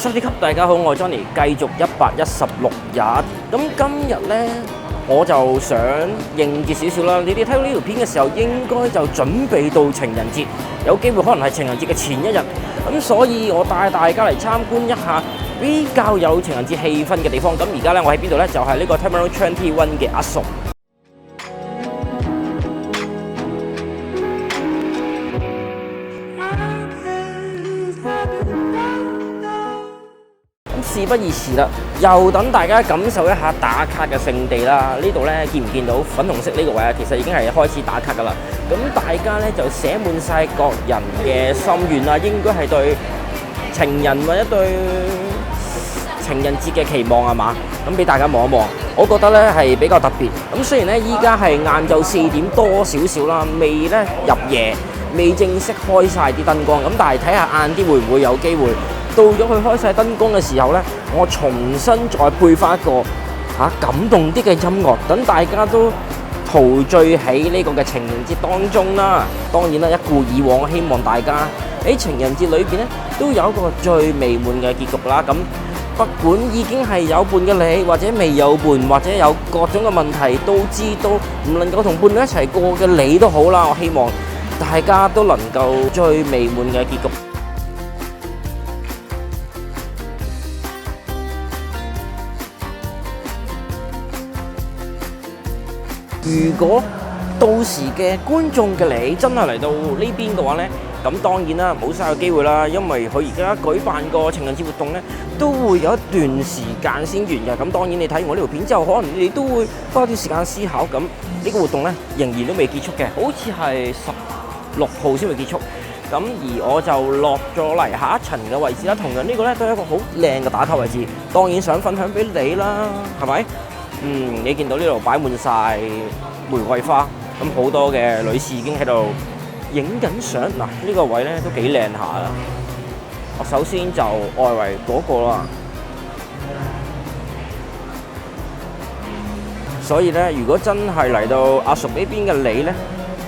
塞啲級，大家好，我係 Johnny，繼續116日。咁今日呢，我就想應節少少啦。你哋睇到呢條片嘅時候，應該就準備到情人節，有機會可能係情人節嘅前一日。咁所以我帶大家嚟參觀一下比較有情人節氣氛嘅地方。咁而家呢，我喺邊度呢？就係呢個 Terminal 21嘅阿叔。事不宜遲啦，又等大家感受一下打卡嘅聖地啦。呢度咧見唔見到粉紅色呢個位啊？其實已經係開始打卡噶啦。咁大家咧就寫滿晒各人嘅心願啦，應該係對情人或者對情人節嘅期望係嘛？咁俾大家望一望，我覺得咧係比較特別。咁雖然咧依家係晏晝4點多少少啦，未咧入夜，未正式開晒啲燈光。咁但係睇下晏啲會唔會有機會。到咗佢開晒燈光嘅時候呢，我重新再配翻一個感動啲嘅音樂，等大家都陶醉喺呢個嘅情人節當中啦。當然啦，一顧以往，希望大家喺情人節裏邊呢都有一個最美滿嘅結局啦。咁不管已經係有伴嘅你，或者未有伴，或者有各種嘅問題都知道唔能夠同伴侶一齊過嘅你都好啦。我希望大家都能夠最美滿嘅結局。如果到時嘅觀眾嘅你真係嚟到呢邊嘅話呢，咁當然啦，冇嘥個機會啦，因為佢而家舉辦個情人節活動呢，都會有一段時間先完嘅。咁當然你睇完我呢條片之後，可能你都會花啲時間思考。咁呢個活動呢，仍然都未結束嘅，好似係16號先會結束。咁而我就落咗嚟下一層嘅位置啦。同樣呢個呢，都係一個好靚嘅打卡位置，當然想分享俾你啦，係咪？你見到呢度擺滿晒玫瑰花，咁好多嘅女士已經喺度影緊相。嗱，呢個位咧都幾靚下啦。我首先就外圍嗰個啦，所以咧，如果真係嚟到阿叔呢邊嘅你咧，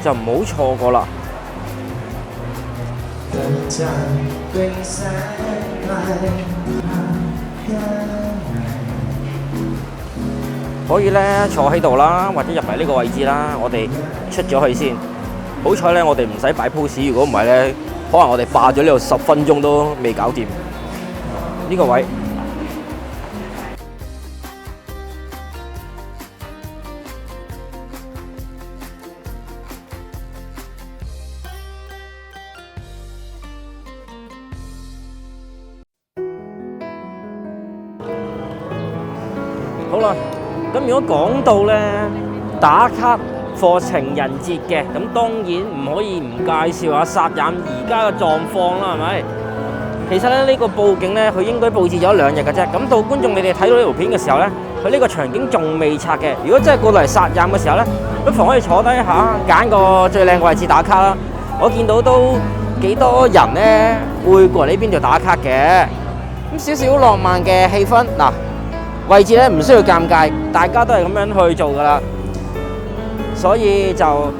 就唔好錯過啦。可以咧坐喺度啦，或者入嚟呢個位置啦。我哋出咗去先。好彩咧，我哋唔使擺 pose。如果唔係咧，可能我哋霸咗呢度10分鐘都未搞掂。呢個位好啦。咁如果講到咧打卡課情人節嘅，咁當然唔可以唔介紹下沙眼而家嘅狀況啦，係咪？其實咧呢個佈景咧，佢應該佈置咗2日嘅啫。咁到觀眾你哋睇到呢條片嘅時候咧，佢呢個場景仲未拆嘅。如果真係過嚟沙眼嘅時候咧，不妨可以坐低下，揀個最靚嘅位置打卡啦。我見到都幾多人咧會過嚟呢邊度打卡嘅，咁少少浪漫嘅氣氛嗱。位置咧唔需要尷尬，大家都係咁樣去做噶啦，所以就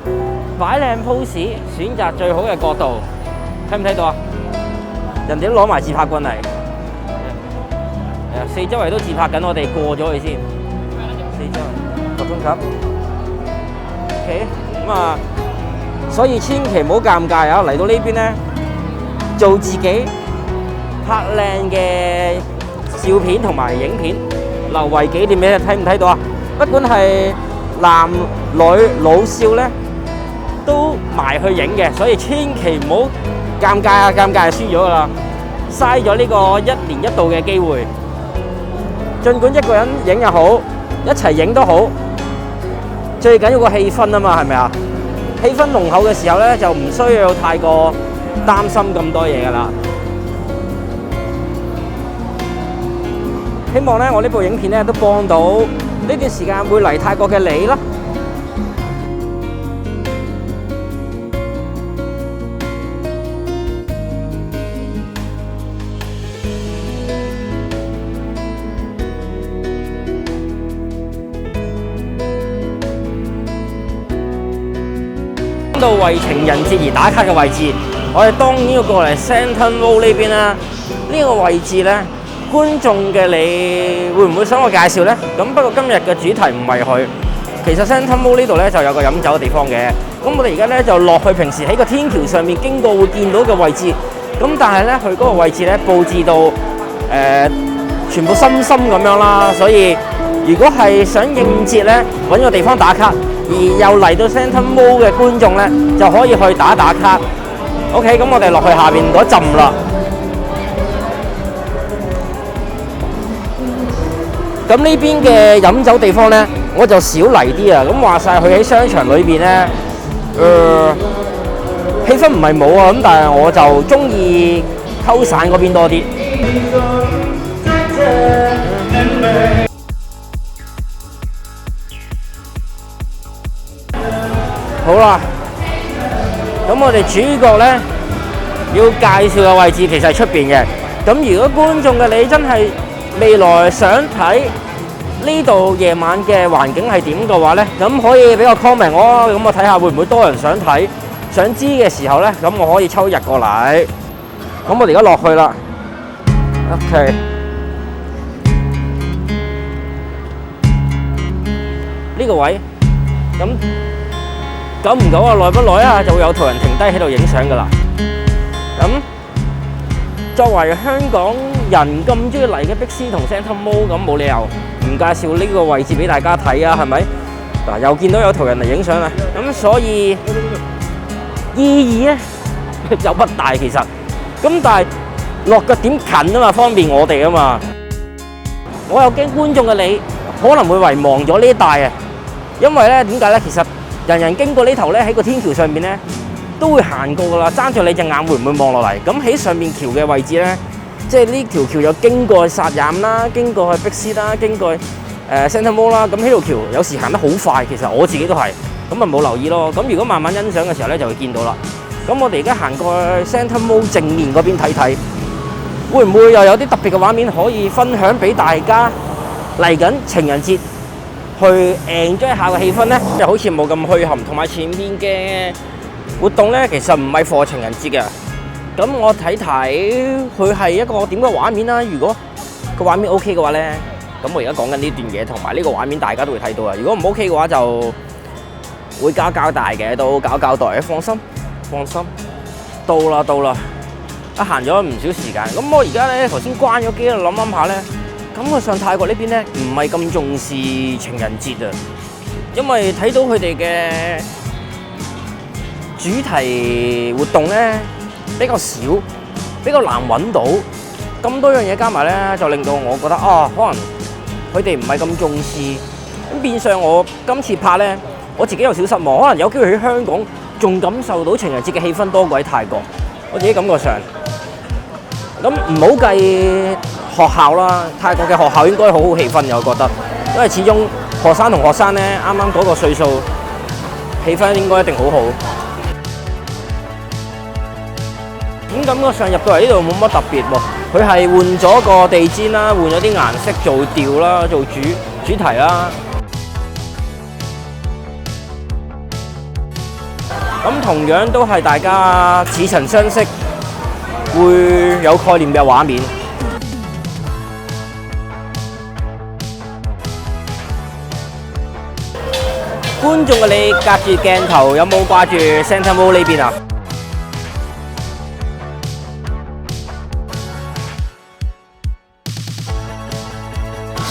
擺靚 pose， 選擇最好嘅角度，睇唔睇到啊？人哋都攞埋自拍棍嚟，四周圍都自拍緊，我哋過咗去先。四周圍特登級 ，OK， 咁啊，所以千祈唔好尷尬啊！嚟到呢邊咧，做自己，拍靚嘅照片同埋影片。留為紀念嘅，睇唔睇到啊？不管係男女老少咧，都埋去影嘅，所以千祈唔好尷尬啊！尷尬就輸咗噶啦，嘥咗呢個1年1度嘅機會。儘管一個人影又好，一齊影都好，最緊要個氣氛啊嘛，係咪啊？氣氛濃厚嘅時候咧，就唔需要太過擔心咁多嘢噶啦。希望咧，我呢部影片咧都幫到呢段時間會嚟泰國嘅你啦。講到為情人節而打卡嘅位置，我哋當然要過嚟 Shenton Road 呢邊啦。呢個位置咧，觀眾嘅你會唔會想我介紹呢？咁不過今日嘅主題唔係佢，其實 Santa Mall 呢度呢就有個飲酒嘅地方嘅。咁我哋而家呢就落去平時喺個天橋上面經過會見到嘅位置。咁但係呢，佢嗰個位置呢佈置到全部深深咁樣啦，所以如果係想應節呢，揾個地方打卡，而又嚟到 Santa Mall 嘅觀眾呢，就可以去打卡。OK， 咁我哋落去下邊嗰陣啦。咁呢邊嘅飲酒地方呢，我就少嚟啲啊。咁話晒佢喺商場裏邊呢，氣氛唔係冇啊。咁但係我就中意溝散嗰邊多啲。好啦，咁我哋主角呢，要介紹嘅位置其實係出邊嘅。咁如果觀眾嘅你真係未來想睇呢度夜晚嘅環境係點嘅話呢，咁可以俾個 comment 我，咁我睇下會唔會多人想睇，想知嘅時候呢，咁我可以抽日過嚟。咁我哋而家落去啦。OK， 呢個位，咁久唔久啊，耐不耐啊，就會有途人停低喺度影相噶啦。咁作為香港人咁中意嚟嘅 Big C 同 Santa Mall， 咁冇理由唔介紹呢個位置俾大家睇啊，係咪？嗱，又見到有途人嚟影相啦，咁所以意義咧就不大其實。咁但係落腳點近啊嘛，方便我哋啊嘛。我又驚觀眾嘅你可能會遺忘咗呢一帶啊，因為咧點解咧？其實人人經過呢頭咧，喺個天橋上面咧都會行過噶啦，爭住你隻眼會唔會望落嚟？咁喺上面橋嘅位置咧，即係呢條橋有經過去薩染啦，經過去碧斯啦，經過Santa Mall 啦。咁呢條橋有時行得好快，其實我自己都係，咁咪冇留意咯。咁如果慢慢欣賞嘅時候咧，就會見到啦。咁我哋而家行過去 Santa Mall 正面嗰邊睇睇，會唔會又有啲特別嘅畫面可以分享俾大家？嚟緊情人節去 enjoy 下個氣氛咧，就好似冇咁墟冚，同埋前面嘅活動咧，其實唔係for情人節嘅。咁我睇睇佢係一個點嘅畫面啦。如果個畫面 OK 嘅話咧，咁我而家講緊呢段嘢同埋呢個畫面，大家都會睇到啊。如果唔 OK 嘅話，就會交代嘅，都交代。放心，到啦，行咗唔少時間。咁我而家咧頭先關咗機，諗下咧，感覺上泰國呢邊咧唔係咁重視情人節啊，因為睇到佢哋嘅主題活動咧比較少，比較難揾到。咁多樣嘢加埋咧，就令到我覺得可能佢哋唔係咁重視。咁變相我今次拍咧，我自己有少失望。可能有機會喺香港仲感受到情人節嘅氣氛多過喺泰國。我自己感覺上，咁唔好計學校啦，泰國嘅學校應該好好氣氛嘅，我覺得，因為始終學生同學生咧，啱啱嗰個歲數，氣氛應該一定好好。咁感覺上入到嚟呢度冇乜特別喎，佢係換咗個地氈啦，換咗啲顏色做調啦，做主題啦。咁同樣都係大家似曾相識，會有概念嘅畫面。觀眾嘅你隔住鏡頭有冇掛住 Santa Mall 呢邊啊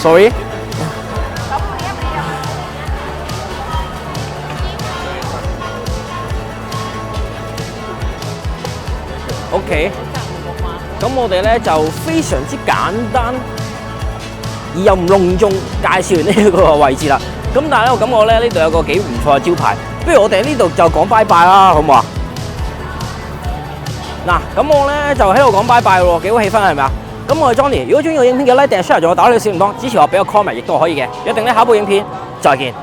？Sorry。OK， 咁我哋咧就非常之簡單，而又唔隆重介紹完呢個位置啦。咁但係咧，我感覺咧呢度有個幾唔錯嘅招牌，不如我哋喺呢度就講拜拜啦，好唔好啊？嗱，咁我咧就喺度講拜拜喎，幾好氣氛係咪啊？咁我係 Johnny， 如果中意我影片嘅 like、訂閱、share，仲有打呢個小鈴鐺支持我，俾個 comment 亦都可以嘅。約定咧下一部影片再見。